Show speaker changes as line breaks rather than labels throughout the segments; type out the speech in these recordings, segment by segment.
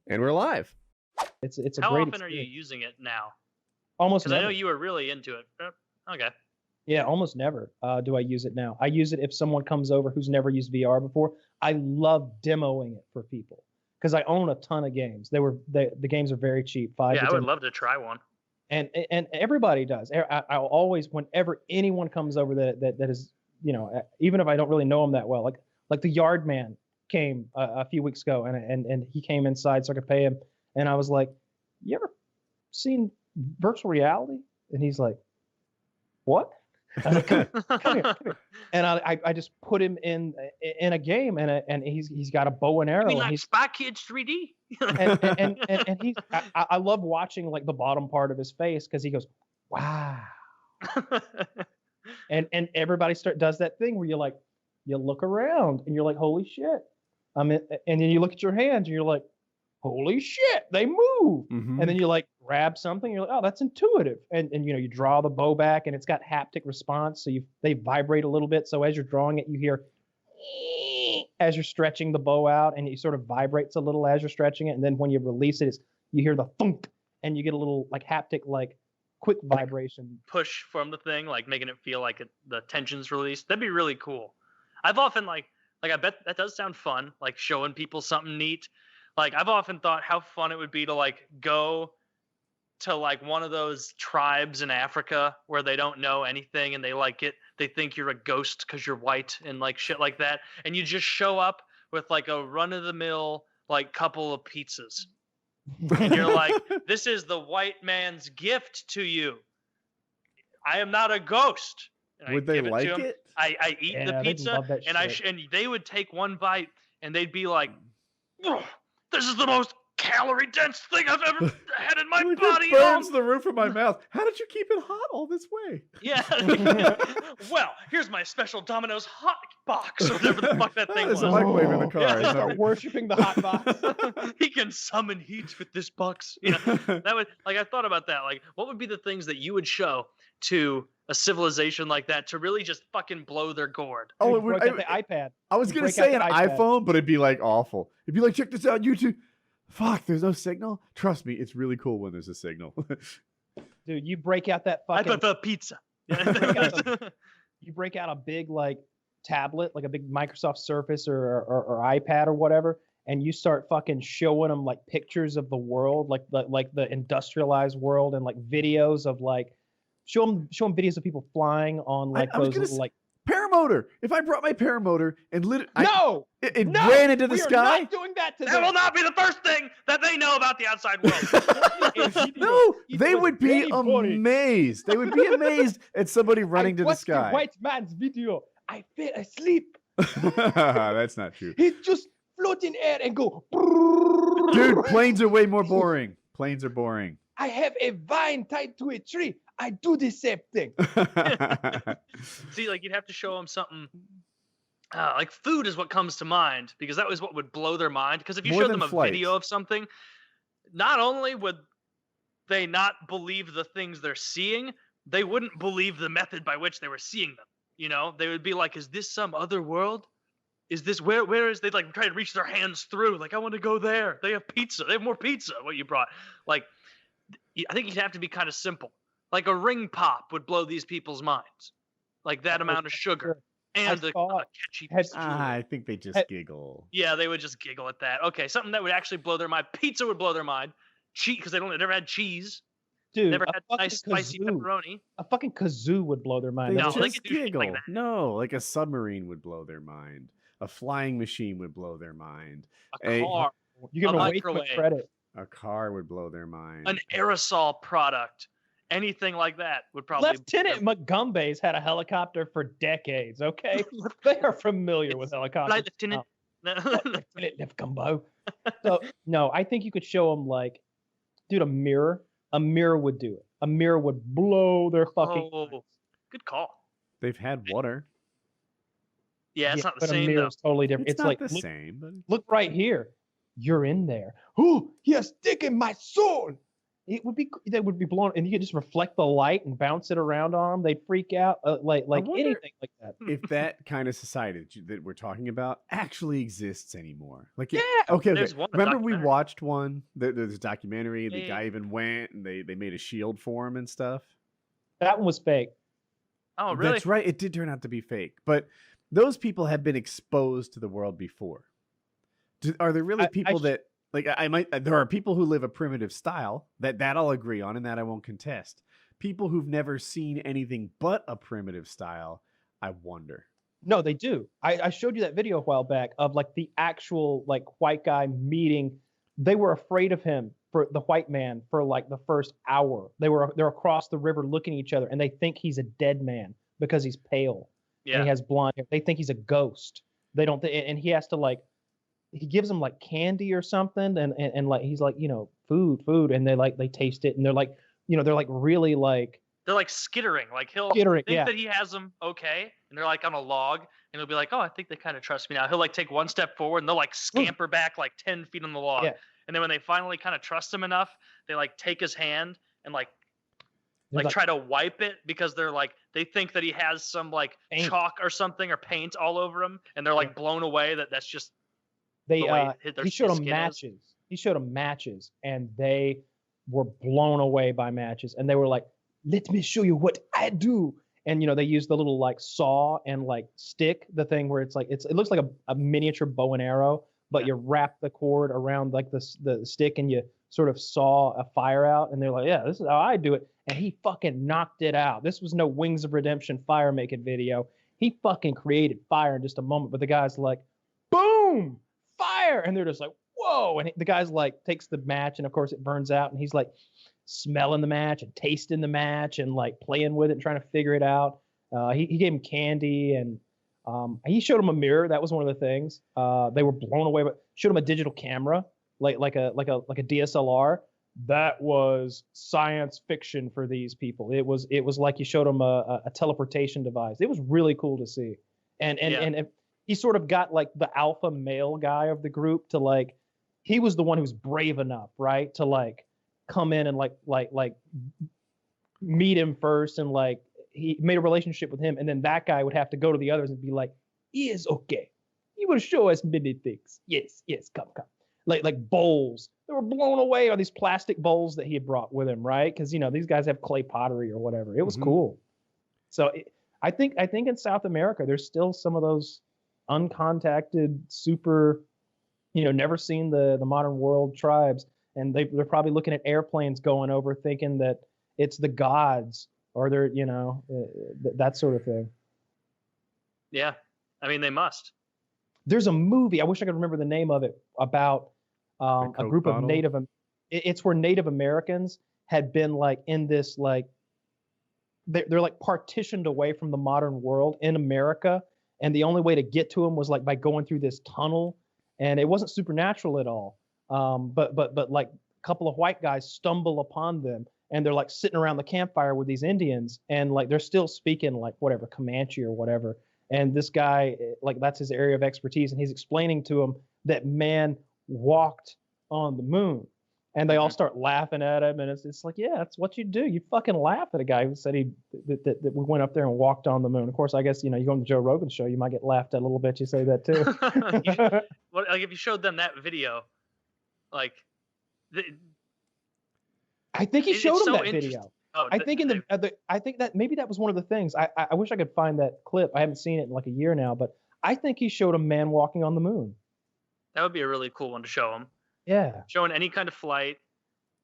And we're live.
It's a
How
great
often are you
experience.
using it now?
Almost
Because I know
never.
you were really into it. Okay.
Yeah, almost never do I use it now. I use it if someone comes over who's never used VR before. I love demoing it for people because I own a ton of games. The games are very cheap, $5
Yeah,
to
I would
10,
love to try one.
and everybody does. I'll always, whenever anyone comes over that is, even if I don't really know them that well, like the yard man came a few weeks ago, and he came inside so I could pay him, and I was like, "You ever seen virtual reality?" And he's like, "What?" I was like, come here. And I just put him in a game, and he's got a bow and arrow.
You mean
and
like
he's
Spy Kids 3D?
and he's I love watching like the bottom part of his face because he goes, "Wow." and everybody does that thing where you look around and you're like, "Holy shit." And then you look at your hands and you're like, "Holy shit, they move."
Mm-hmm.
And then you like grab something, you're like, "Oh, that's intuitive." And you draw the bow back and it's got haptic response, so they vibrate a little bit. So as you're drawing it, you hear as you're stretching the bow out, and it sort of vibrates a little as you're stretching it. And then when you release it, you hear the thunk, and you get a little like haptic, like quick vibration.
Push from the thing, like making it feel like the tension's released. That'd be really cool. I've often like I bet that does sound fun, like showing people something neat. Like I've often thought how fun it would be to like go to like one of those tribes in Africa where they don't know anything and they think you're a ghost because you're white and like shit like that, and you just show up with like a run-of-the-mill like couple of pizzas, and you're like, "This is the white man's gift to you. I am not a ghost." And
Would they like it?
I eat the
Yeah, they'd
pizza,
love that
and
shit.
and they would take one bite, and they'd be like, "Ugh, this is the most calorie dense thing I've ever had in my
Like,
body."
it burns the roof of my mouth. How did you keep it hot all this way?
Yeah. Well, here's my special Domino's hot box, or whatever the fuck that thing
There's
was.
a microwave in the car.
Yeah.
Isn't
Start
it?
worshiping the hot box.
He can summon heat with this box. That would I thought about that. Like, what would be the things that you would show to a civilization like that to really just fucking blow their gourd?
Oh,
You
it would.
break out the iPad.
I was
You
gonna
break out
say an
the iPad.
iPhone, but it'd be like awful. It'd be like, check this out, YouTube. Fuck, there's no signal. Trust me, it's really cool when there's a signal.
Dude, you break out that
I
fucking
prefer pizza.
you break out a big like tablet, like a big Microsoft Surface or iPad or whatever, and you start fucking showing them like pictures of the world, like the industrialized world, and like videos of like show them videos of people flying on like
I was
those
gonna
little,
say-
like
paramotor. If I brought my paramotor and lit it,
no,
it
no,
ran into the
we
sky.
are not doing that to
That
them.
will not be the first thing that they know about the outside world.
No,
It
they
was
would be
very boring.
amazed. They would be amazed at somebody running to the
watched
sky.
white man's video. I fell asleep.
That's not true.
He just float in air and go.
Dude, planes are way more boring. Planes are boring.
I have a vine tied to a tree. I do the same thing.
See, like you'd have to show them something. Like food is what comes to mind, because that was what would blow their mind. Because if you
More
showed
than
them a
flight.
video of something, not only would they not believe the things they're seeing, they wouldn't believe the method by which they were seeing them. You know, they would be like, "Is this some other world? Is this where is?" They like try to reach their hands through. Like, "I want to go there. They have pizza. They have more pizza." What you brought, like, I think you'd have to be kind of simple. Like a ring pop would blow these people's minds, like that amount of sugar and a catchy piece of jewelry.
I think they just giggle.
Yeah, they would just giggle at that. Okay, something that would actually blow their mind. Pizza would blow their mind. Cheese, because they never had cheese.
Dude,
Never
a
had
fucking
nice spicy
kazoo.
pepperoni.
A fucking kazoo would blow their mind.
They
No,
That's
they
just
could do shit
giggle.
like that.
No, like a submarine would blow their mind. A flying machine would blow their mind.
A car,
you give
a
them way too much
microwave.
credit.
A car would blow their mind.
an aerosol product, anything like that would probably.
Lieutenant McGumbay's had a helicopter for decades. Okay, they are familiar with helicopters.
Flight Lieutenant.
Lieutenant Gumbo. So no, I think you could show them like, dude, a mirror. A mirror would do it. A mirror would blow their fucking.
Oh, good call.
They've had water.
Yeah, it's not the
but
same
a mirror
though.
is totally different.
It's
It's,
not
like
the
look,
same, but
look right here. You're in there. Oh, he has taken my soul. they would be blown, and you could just reflect the light and bounce it around on them. They'd freak out, like
wonder
anything like that.
If that kind of society that we're talking about actually exists anymore. Like,
Yeah.
okay.
There's one, a
Remember we
documentary.
watched one. There's a documentary. The
Yeah.
guy even went and they made a shield for him and stuff.
That one was fake.
Oh, really?
That's right. It did turn out to be fake, but those people have been exposed to the world before. Are there really people that like I might? There are people who live a primitive style that I'll agree on, and that I won't contest. People who've never seen anything but a primitive style, I wonder.
No, they do. I showed you that video a while back of like the actual like white guy meeting. They were afraid of him, for the white man, for like the first hour. They're across the river looking at each other, and they think he's a dead man because he's pale and he has blonde hair. They think he's a ghost. They don't. And he has to like. He gives them like candy or something, and like he's like, you know, food, and they taste it, and they're like, you know, they're like really like.
They're like skittering. Like he'll
Skittering,
think
yeah.
that he has them okay, and they're like on a log, and he'll be like, "Oh, I think they kind of trust me now." He'll like take one step forward, and they'll like scamper back like 10 feet on the log.
Yeah.
And then when they finally kind of trust him enough, they like take his hand and like
They're
try to wipe it, because they're like they think that he has some like
Paint.
chalk or something or paint all over him, and they're like blown away that that's just
They
the way their
he showed them
skin is.
matches. He showed them matches, and they were blown away by matches. And they were like, "Let me show you what I do." And you know, they used the little like saw and like stick, the thing where it's like it looks like a miniature bow and arrow, but you wrap the cord around like the stick and you sort of saw a fire out. And they're like, "Yeah, this is how I do it." And he fucking knocked it out. This was no Wings of Redemption fire making video. He fucking created fire in just a moment. But the guy's like, boom, fire. And they're just like, whoa. And the guy's like, takes the match, and of course it burns out. And he's like smelling the match and tasting the match and like playing with it and trying to figure it out. He gave him candy, and he showed him a mirror. That was one of the things. They were blown away, but showed him a digital camera, like a DSLR. That was science fiction for these people. It was like you showed them a teleportation device. It was really cool to see. And he sort of got like the alpha male guy of the group to like, he was the one who was brave enough, right, to like come in and like meet him first, and like he made a relationship with him, and then that guy would have to go to the others and be like, "Yes, okay, you will show us many things. Yes, come." Like bowls. They were blown away by these plastic bowls that he had brought with him, right? Because you know these guys have clay pottery or whatever. It was cool. So I think in South America there's still some of those uncontacted, super, you know, never seen the modern world tribes, and they're probably looking at airplanes going over, thinking that it's the gods, or they're, you know, that sort of thing.
Yeah, I mean they must.
There's a movie, I wish I could remember the name of it, about a group
bottle?
of it's where Native Americans had been like in this like they're like partitioned away from the modern world in America, and the only way to get to them was like by going through this tunnel, and it wasn't supernatural at all. But like a couple of white guys stumble upon them, and they're like sitting around the campfire with these Indians, and like they're still speaking like whatever Comanche or whatever. And this guy, like that's his area of expertise, and he's explaining to him that man walked on the moon, and they all start laughing at him, and it's like, yeah, that's what you do. You fucking laugh at a guy who said that we went up there and walked on the moon. Of course, I guess, you know, you go on the Joe Rogan show, you might get laughed at a little bit. You say that too.
Like if you showed them that video, like
I think he showed
it's
him
so
that
interesting.
video.
Oh,
I think I think that maybe that was one of the things. I wish I could find that clip. I haven't seen it in like a year now, but I think he showed a man walking on the moon.
that would be a really cool one to show them.
Yeah.
Showing any kind of flight,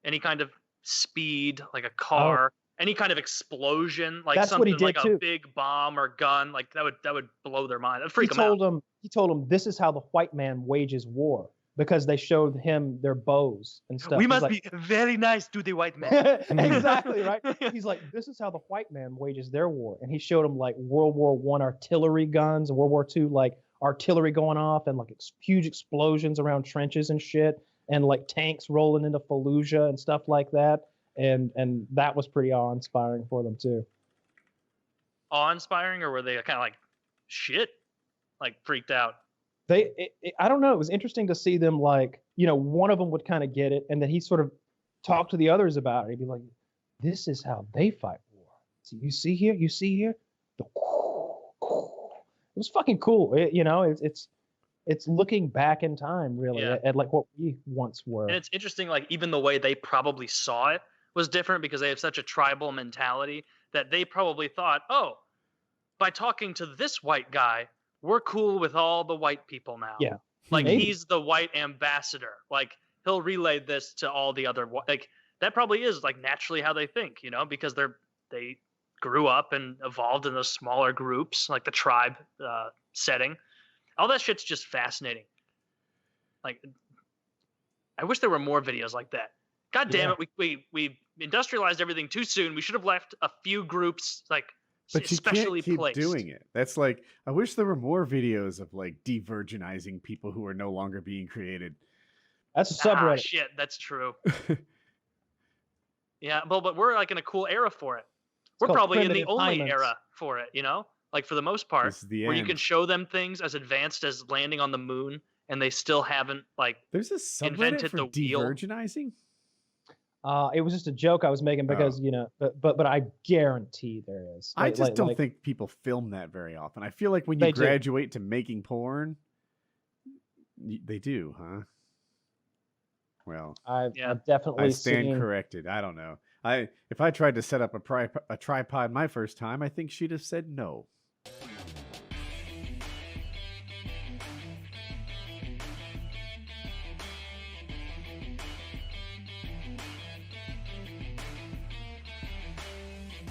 any kind of speed, like a car, any kind of explosion, like
That's what he
something
did
like
too.
a big bomb or gun, like that would blow their mind. That'd freak
He
them out.
told him. He told him this is how the white man wages war, because they showed him their bows and stuff.
We
He's
must
like,
be very nice to the white man.
exactly right. He's like, this is how the white man wages their war, and he showed him like World War I artillery guns and World War II like artillery going off, and like huge explosions around trenches and shit, and like tanks rolling into Fallujah and stuff like that, and that was pretty awe-inspiring for them too.
Awe-inspiring, or were they kind of like shit, like freaked out?
I don't know. It was interesting to see them, like, you know, one of them would kind of get it, and then he sort of talk to the others about it. He'd be like, "This is how they fight war. So you see here, the it was fucking cool. It's looking back in time, really, at like what we once were.
And it's interesting, like even the way they probably saw it was different because they have such a tribal mentality that they probably thought, oh, by talking to this white guy, we're cool with all the white people now.
Yeah.
Like
Maybe.
he's the white ambassador. Like he'll relay this to all the other, like that probably is like naturally how they think, because they grew up and evolved in those smaller groups, like the tribe setting. All that shit's just fascinating. Like, I wish there were more videos like that. God damn it, we industrialized everything too soon. We should have left a few groups like
but you
especially
can't keep
placed.
doing it. That's like, I wish there were more videos of like de-virginizing people who are no longer being created.
That's a subreddit.
Shit, that's true. Yeah, but we're like in a cool era for it. We're probably in the only era for it, like for the most part, where you can show them things as advanced as landing on the moon, and they still haven't like
there's a subreddit
invented
for
the wheel.
de-virginizing.
It was just a joke I was making because but I guarantee there is.
I just don't think people film that very often. I feel like when you graduate to making porn, they do, huh? Well,
I've definitely
I stand
seen...
corrected. I don't know. If I tried to set up a tripod my first time, I think she'd have said no.